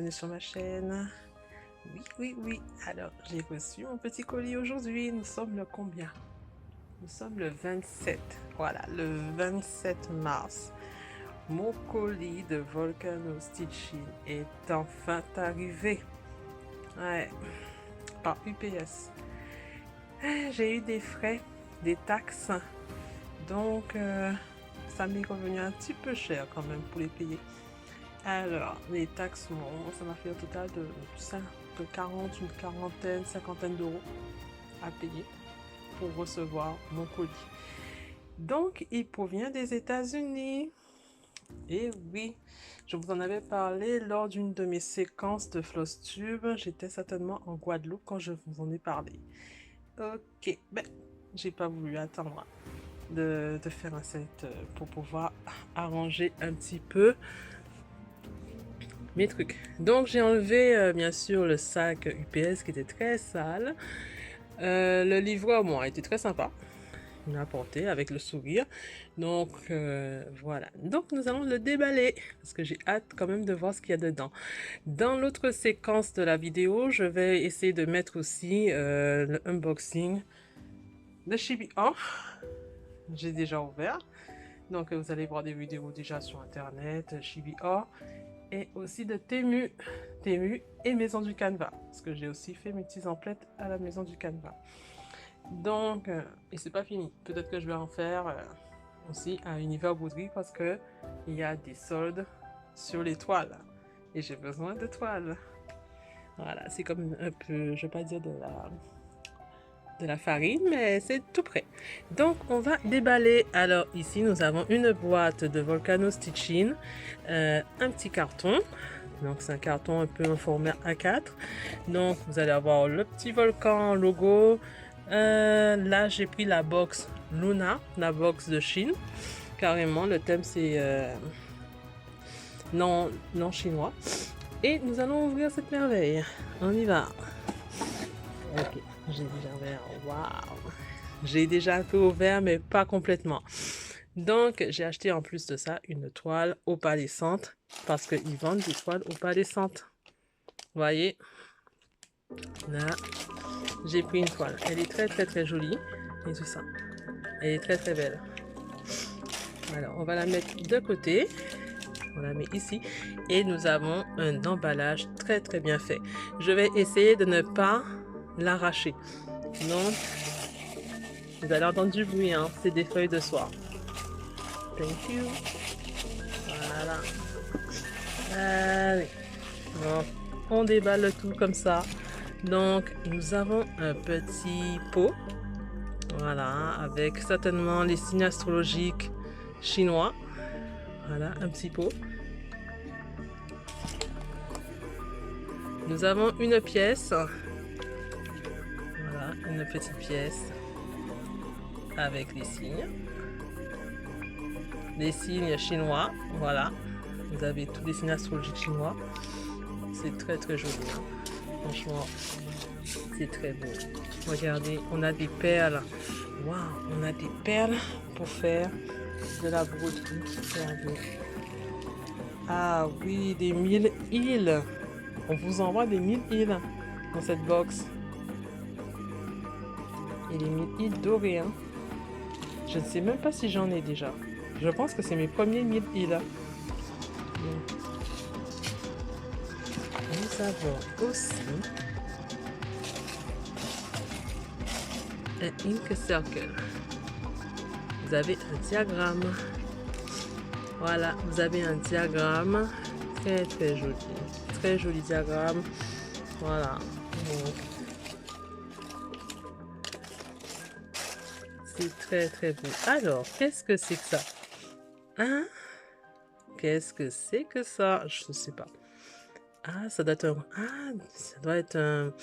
bienvenue sur ma chaîne. Oui. Alors, j'ai reçu mon petit colis aujourd'hui. Nous sommes le combien? Nous sommes le 27. Voilà, le 27 mars. Mon colis de Volcano Stitching est enfin arrivé. Ouais, par UPS. J'ai eu des frais, des taxes. Donc, ça m'est revenu un petit peu cher quand même pour les payer. Alors, les taxes, ça m'a fait un total de 40, une quarantaine, cinquantaine d'euros à payer pour recevoir mon colis. Donc, il provient des États-Unis. Et oui, je vous en avais parlé lors d'une de mes séquences de FlossTube. J'étais certainement en Guadeloupe quand je vous en ai parlé. Ok, j'ai pas voulu attendre de faire un set pour pouvoir arranger un petit peu mes trucs. Donc j'ai enlevé bien sûr le sac UPS qui était très sale. Le livreur, bon, était très sympa. Il m'a apporté avec le sourire. Donc voilà. Donc nous allons le déballer parce que j'ai hâte quand même de voir ce qu'il y a dedans. Dans l'autre séquence de la vidéo, je vais essayer de mettre aussi le unboxing de Chibi O. J'ai déjà ouvert. Donc vous allez voir des vidéos déjà sur internet, Chibi O. Et aussi de Temu et Maison du Canevas, parce que j'ai aussi fait mes petits emplettes à la Maison du Canevas. Donc, et c'est pas fini, peut-être que je vais en faire aussi à Univers Bouderie, parce que il y a des soldes sur les toiles, et j'ai besoin de toiles. Voilà, c'est comme un peu, je vais pas dire de la farine, mais c'est tout prêt. Donc, on va déballer. Alors, ici, nous avons une boîte de Volcano Stitching, un petit carton. Donc, c'est un carton un peu en format A4. Donc, vous allez avoir le petit volcan logo. Là, j'ai pris la box Luna, la box de Chine. Carrément, le thème, c'est non chinois. Et nous allons ouvrir cette merveille. On y va. Ok, j'ai déjà ouvert. Waouh! J'ai déjà un peu ouvert, mais pas complètement. Donc, j'ai acheté en plus de ça une toile opalescente parce qu'ils vendent des toiles opalescentes. Vous voyez? Là, j'ai pris une toile. Elle est très jolie. Et tout ça. Elle est très belle. Alors, on va la mettre de côté. On la met ici. Et nous avons un emballage très bien fait. Je vais essayer de ne pas l'arracher. Donc, vous allez entendre du bruit, hein. C'est des feuilles de soie. Thank you. Voilà. Allez. Donc, on déballe le tout comme ça. Donc, nous avons un petit pot. Voilà, avec certainement les signes astrologiques chinois. Voilà, un petit pot. Nous avons une pièce. Voilà, une petite pièce avec les signes. Les signes chinois, voilà. Vous avez tous les signes astrologiques chinois. C'est très joli. Hein. Franchement, c'est très beau. Regardez, on a des perles. Waouh, on a des perles pour faire de la broderie. Regardez. Ah oui, des 1000 îles. On vous envoie des 1000 îles dans cette box. Et les 1000 îles dorées. Hein. Je ne sais même pas si j'en ai déjà. Je pense que c'est mes premiers 1000 îles. Nous avons aussi un ink circle. Vous avez un diagramme. Voilà, vous avez un diagramme très joli. Très joli diagramme. Voilà. Donc, c'est très beau. Alors, qu'est-ce que c'est que ça? Hein? Qu'est-ce que c'est que ça? Je ne sais pas. Ah, ça doit être un... Ah, ça doit être un...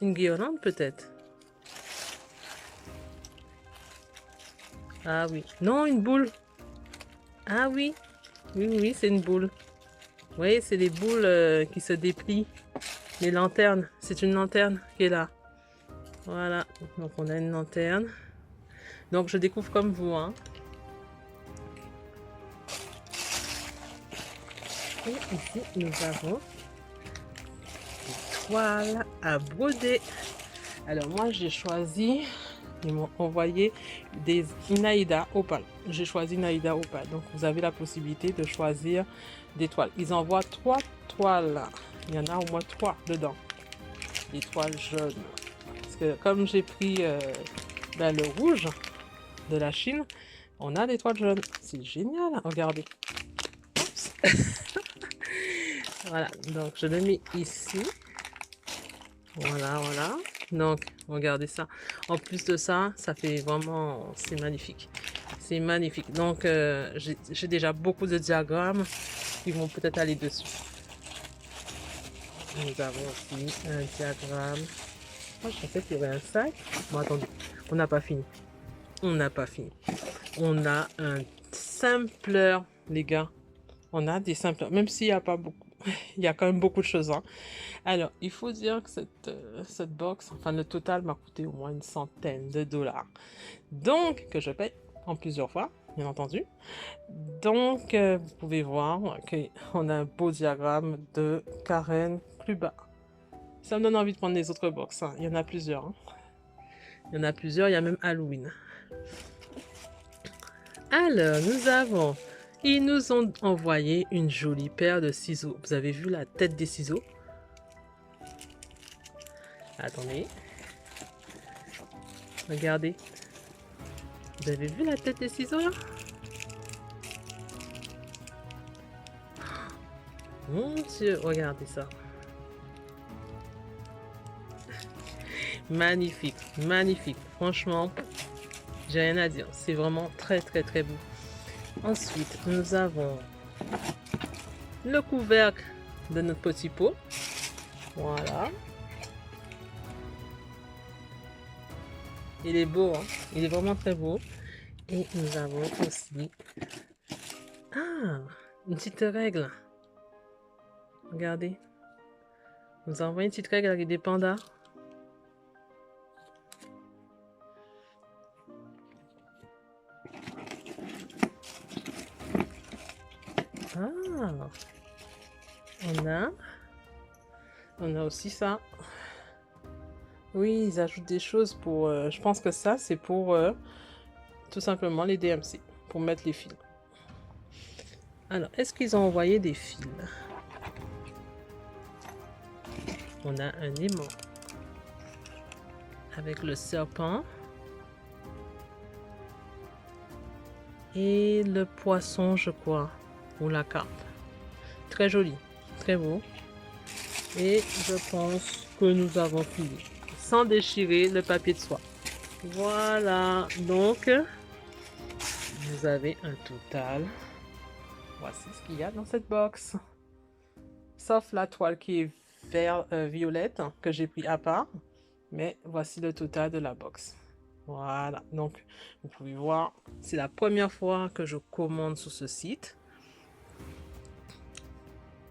Une guirlande peut-être. Ah oui. Non, une boule. Ah oui. Oui, c'est une boule. Vous voyez, c'est les boules qui se déplient. Les lanternes. C'est une lanterne qui est là. Voilà. Donc, on a une lanterne. Donc, je découvre comme vous. Hein. Et ici, nous avons des toiles à broder. Alors moi, j'ai choisi, ils m'ont envoyé des Inaïda Opal. J'ai choisi Inaïda Opal. Donc vous avez la possibilité de choisir des toiles. Ils envoient 3 toiles. Il y en a au moins 3 dedans. Des toiles jaunes. Parce que comme j'ai pris le rouge de la Chine, on a des toiles jaunes. C'est génial, regardez. Oups. Voilà, donc je le mets ici. Voilà, voilà. Donc, regardez ça. En plus de ça, ça fait vraiment... C'est magnifique. C'est magnifique. Donc, j'ai déjà beaucoup de diagrammes qui vont peut-être aller dessus. Nous avons aussi un diagramme. Moi, je pensais qu'il y aurait un sac. Bon, attendez. On n'a pas fini. On n'a pas fini. On a un simpleur, les gars. On a des simpleurs. Même s'il n'y a pas beaucoup. Il y a quand même beaucoup de choses. Hein. Alors, il faut dire que cette box, enfin le total m'a coûté au moins une centaine de dollars. Donc, que je paye en plusieurs fois, bien entendu. Donc, vous pouvez voir qu'on a un beau diagramme de Karen plus bas. Ça me donne envie de prendre les autres box. Hein. Il y en a plusieurs. Hein. Il y en a plusieurs, il y a même Halloween. Alors, nous avons... Ils nous ont envoyé une jolie paire de ciseaux. Vous avez vu la tête des ciseaux? Attendez. Regardez. Vous avez vu la tête des ciseaux là? Mon Dieu, regardez ça. Magnifique, magnifique. Franchement, j'ai rien à dire. C'est vraiment très, très, très beau. Ensuite, nous avons le couvercle de notre petit pot. Voilà. Il est beau, hein? Il est vraiment très beau. Et nous avons aussi... Ah, une petite règle. Regardez. Nous avons une petite règle avec des pandas. Ah, on a aussi ça. Oui, ils ajoutent des choses pour... je pense que ça, c'est pour tout simplement les DMC, pour mettre les fils. Alors, est-ce qu'ils ont envoyé des fils? On a un aimant avec le serpent et le poisson, je crois, ou la carpe. Très joli, très beau. Et je pense que nous avons fini, sans déchirer le papier de soie. Voilà, donc vous avez un total. Voici ce qu'il y a dans cette box. Sauf la toile qui est violette, que j'ai pris à part. Mais voici le total de la box. Voilà, donc vous pouvez voir, c'est la première fois que je commande sur ce site.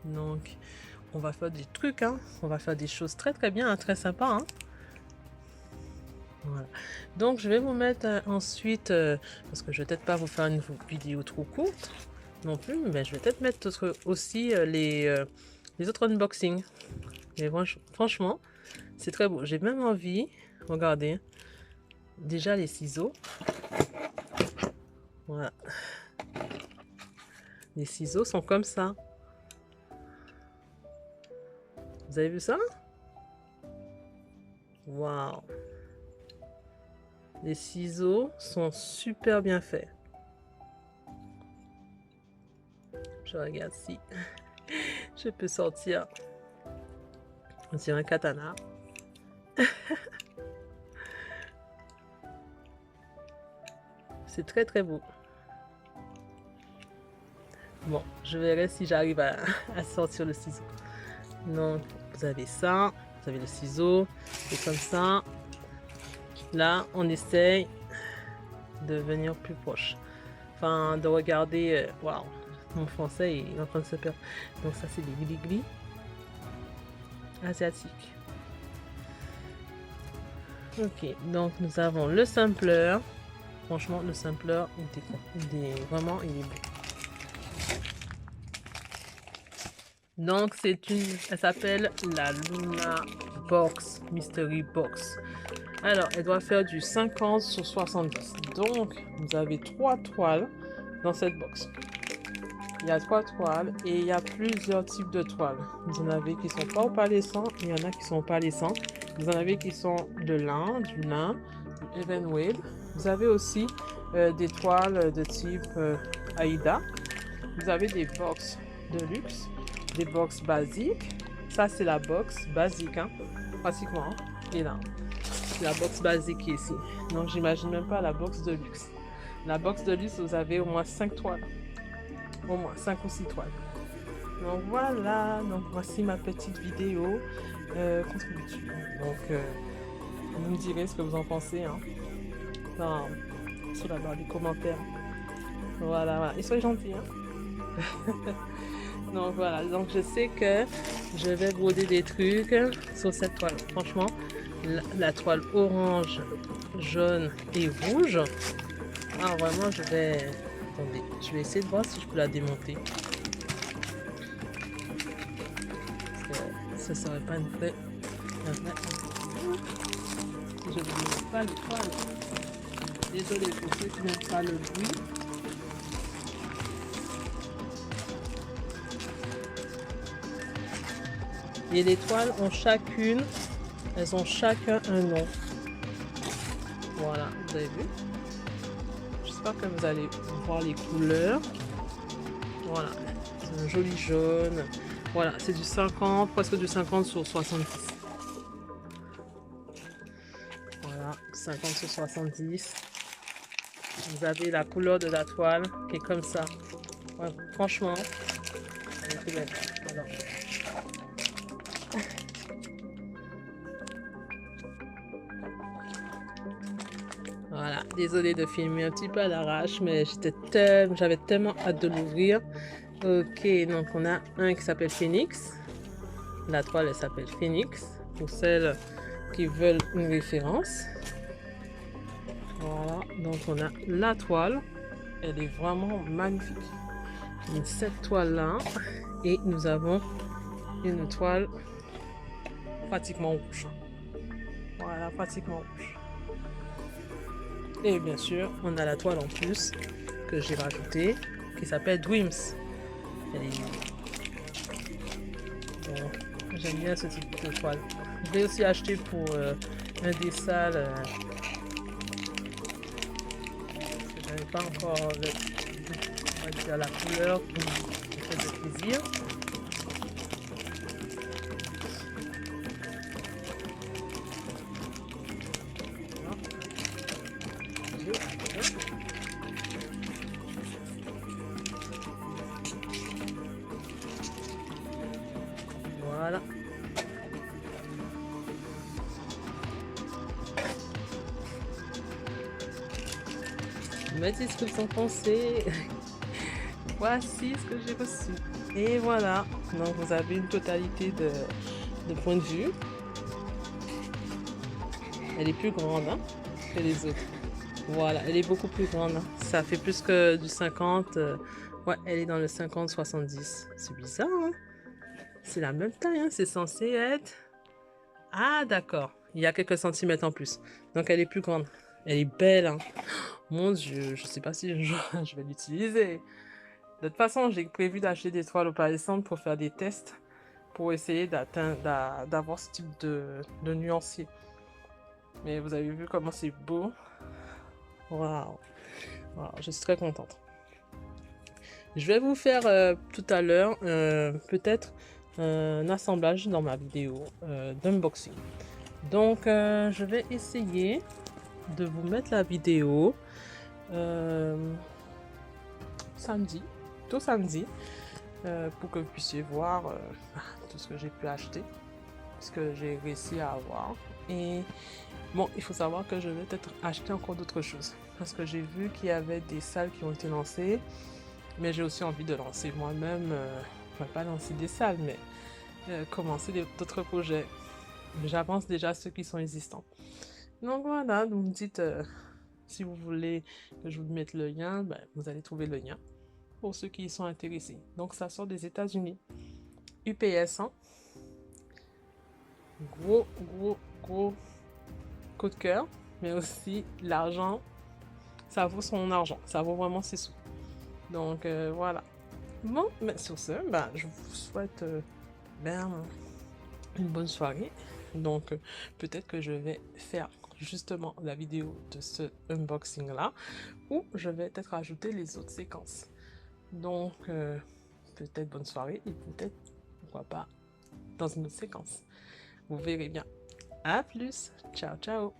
Donc, on va faire des trucs, hein. On va faire des choses très très bien, hein, très sympa. Hein. Voilà. Donc, je vais vous mettre ensuite, parce que je vais peut-être pas vous faire une vidéo trop courte non plus, mais je vais peut-être mettre aussi les autres unboxings. Et franchement, c'est très beau. J'ai même envie, regardez, déjà les ciseaux. Voilà. Les ciseaux sont comme ça. Vous avez vu ça? Waouh! Les ciseaux sont super bien faits. Je regarde si je peux sortir. On dirait un katana. C'est très très beau. Bon, je verrai si j'arrive à sortir le ciseau. Donc, vous avez ça, vous avez le ciseau, et comme ça, là, on essaye de venir plus proche. Enfin, de regarder, waouh, mon français est en train de se perdre. Donc ça, c'est des glis-glis asiatiques. Ok, donc nous avons le simpleur. Franchement, le simpleur, il est vraiment, il est beau. Donc elle s'appelle la Luna Box, Mystery Box. Alors, elle doit faire du 50 sur 70. Donc, vous avez 3 toiles dans cette box. Il y a 3 toiles et il y a plusieurs types de toiles. Vous en avez qui sont pas opalescents, il y en a qui sont opalescents. Vous en avez qui sont de lin, du Evenwave. Vous avez aussi des toiles de type Aida. Vous avez des box de luxe, des box basiques. Ça, c'est la box basique, hein, pratiquement. Et là, c'est la box basique qui est ici. Donc, j'imagine même pas la box de luxe. La box de luxe, vous avez au moins 5 toiles. Au moins 5 ou 6 toiles. Donc voilà, donc voici ma petite vidéo contre YouTube. Donc vous me direz ce que vous en pensez hein, sur la barre des commentaires. Voilà, voilà. Et soyez gentils. Hein. Donc voilà, donc je sais que je vais broder des trucs sur cette toile. Franchement, la toile orange, jaune et rouge. Ah vraiment, je vais... Attendez, je vais essayer de voir si je peux la démonter. Ce serait pas une vraie... Je ne mets pas le toile. Désolée pour ceux qui n'aiment pas le bruit. Et les toiles ont chacune, elles ont chacun un nom. Voilà, vous avez vu? J'espère que vous allez voir les couleurs. Voilà, c'est un joli jaune. Voilà, c'est du 50, presque du 50 sur 70. Voilà, 50 sur 70. Vous avez la couleur de la toile qui est comme ça. Ouais, franchement, elle est très belle. Alors. Voilà, désolée de filmer un petit peu à l'arrache, mais j'avais tellement hâte de l'ouvrir. Ok, donc on a un qui s'appelle Phoenix. La toile, elle s'appelle Phoenix, pour celles qui veulent une référence. Voilà, donc on a la toile. Elle est vraiment magnifique. Cette toile-là. Et nous avons une toile pratiquement rouge. Voilà, pratiquement rouge. Et bien sûr, on a la toile en plus que j'ai rajoutée qui s'appelle Dreams. Bon, j'aime bien ce type de toile. Je l'ai aussi acheté pour un des salles. Je n'avais pas encore la couleur qui me faisait plaisir. Voilà. Me dites ce que vous en pensez. Voici ce que j'ai reçu. Et voilà. Donc vous avez une totalité de points de vue. Elle est plus grande hein, que les autres. Voilà, elle est beaucoup plus grande. Hein. Ça fait plus que du 50. Ouais, elle est dans le 50-70. C'est bizarre, hein? C'est la même taille, hein? C'est censé être... Ah, d'accord. Il y a quelques centimètres en plus. Donc, elle est plus grande. Elle est belle, hein? Mon Dieu, je sais pas si je vais l'utiliser. De toute façon, j'ai prévu d'acheter des toiles opalescentes pour faire des tests, pour essayer d'avoir ce type de nuancier. Mais vous avez vu comment c'est beau. Waouh. Wow, je suis très contente. Je vais vous faire tout à l'heure peut-être un assemblage dans ma vidéo d'unboxing. Donc je vais essayer de vous mettre la vidéo samedi, tout samedi, pour que vous puissiez voir tout ce que j'ai pu acheter, ce que j'ai réussi à avoir. Et bon, il faut savoir que je vais peut-être acheter encore d'autres choses parce que j'ai vu qu'il y avait des salles qui ont été lancées, mais j'ai aussi envie de lancer moi-même, pas lancer des salles, mais commencer d'autres projets. J'avance déjà ceux qui sont existants. Donc voilà, vous me dites si vous voulez que je vous mette le lien, ben, vous allez trouver le lien pour ceux qui y sont intéressés. Donc ça sort des États-Unis. UPS, hein. Gros, gros, gros coup de cœur, mais aussi l'argent, ça vaut son argent, ça vaut vraiment ses sous. Donc voilà. Bon, mais sur ce, ben, je vous souhaite ben, une bonne soirée. Donc peut-être que je vais faire justement la vidéo de ce unboxing là, ou je vais peut-être rajouter les autres séquences. Donc peut-être bonne soirée et peut-être, pourquoi pas, dans une autre séquence. Vous verrez bien. À plus. Ciao, ciao.